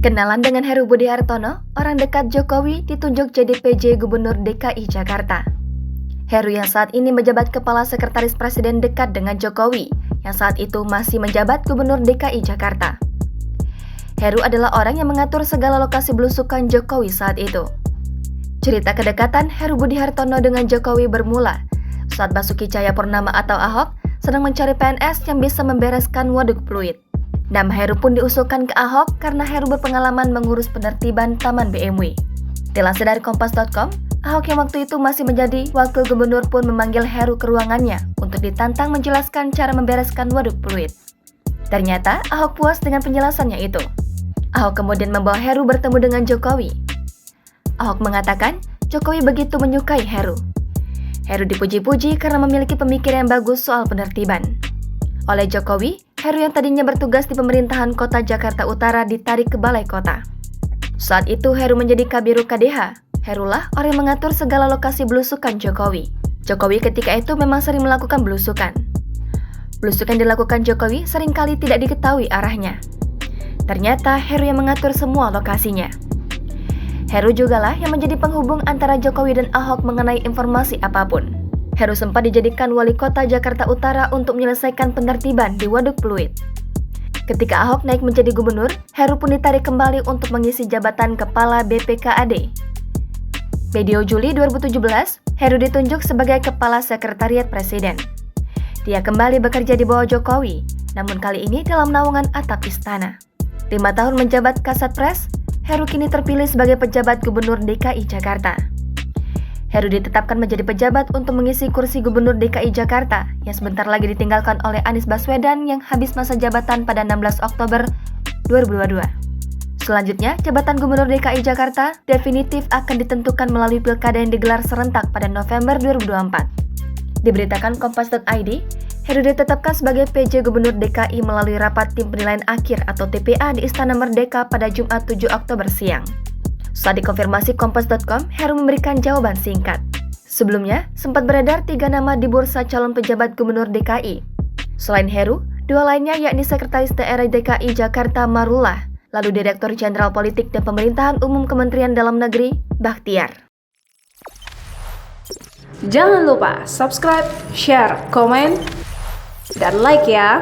Kenalan dengan Heru Budi Hartono, orang dekat Jokowi ditunjuk jadi PJ Gubernur DKI Jakarta. Heru yang saat ini menjabat Kepala Sekretaris Presiden dekat dengan Jokowi, yang saat itu masih menjabat Gubernur DKI Jakarta. Heru adalah orang yang mengatur segala lokasi belusukan Jokowi saat itu. Cerita kedekatan Heru Budi Hartono dengan Jokowi bermula saat Basuki Cahayapurnama atau Ahok sedang mencari PNS yang bisa membereskan waduk Pluit. Nama Heru pun diusulkan ke Ahok karena Heru berpengalaman mengurus penertiban Taman BMW. Dilansir dari Kompas.com, Ahok yang waktu itu masih menjadi wakil gubernur pun memanggil Heru ke ruangannya untuk ditantang menjelaskan cara membereskan waduk Pluit. Ternyata Ahok puas dengan penjelasannya itu. Ahok kemudian membawa Heru bertemu dengan Jokowi. Ahok mengatakan Jokowi begitu menyukai Heru. Heru dipuji-puji karena memiliki pemikiran yang bagus soal penertiban. Oleh Jokowi, Heru yang tadinya bertugas di pemerintahan kota Jakarta Utara ditarik ke balai kota. Saat itu Heru menjadi Kabiru KDH. Herulah orang yang mengatur segala lokasi belusukan Jokowi. Jokowi ketika itu memang sering melakukan belusukan. Belusukan dilakukan Jokowi seringkali tidak diketahui arahnya. Ternyata Heru yang mengatur semua lokasinya. Heru jugalah yang menjadi penghubung antara Jokowi dan Ahok mengenai informasi apapun. Heru sempat dijadikan wali kota Jakarta Utara untuk menyelesaikan penertiban di Waduk Pluit. Ketika Ahok naik menjadi gubernur, Heru pun ditarik kembali untuk mengisi jabatan Kepala BPKAD. Medio Juli 2017, Heru ditunjuk sebagai Kepala Sekretariat Presiden. Dia kembali bekerja di bawah Jokowi, namun kali ini dalam naungan atap istana. 5 tahun menjabat Kasat Pres, Heru kini terpilih sebagai pejabat Gubernur DKI Jakarta. Heru ditetapkan menjadi pejabat untuk mengisi kursi Gubernur DKI Jakarta yang sebentar lagi ditinggalkan oleh Anies Baswedan yang habis masa jabatan pada 16 Oktober 2022. Selanjutnya, jabatan Gubernur DKI Jakarta definitif akan ditentukan melalui pilkada yang digelar serentak pada November 2024. Diberitakan Kompas.id, Heru ditetapkan sebagai PJ Gubernur DKI melalui rapat tim penilaian akhir atau TPA di Istana Merdeka pada Jumat 7 Oktober siang. Saat dikonfirmasi Kompas.com, Heru memberikan jawaban singkat. Sebelumnya, sempat beredar 3 nama di bursa calon pejabat Gubernur DKI. Selain Heru, 2 lainnya yakni Sekretaris Daerah DKI Jakarta Marullah, lalu Direktur Jenderal Politik dan Pemerintahan Umum Kementerian Dalam Negeri, Bakhtiar. Jangan lupa subscribe, share, komen, dan like ya!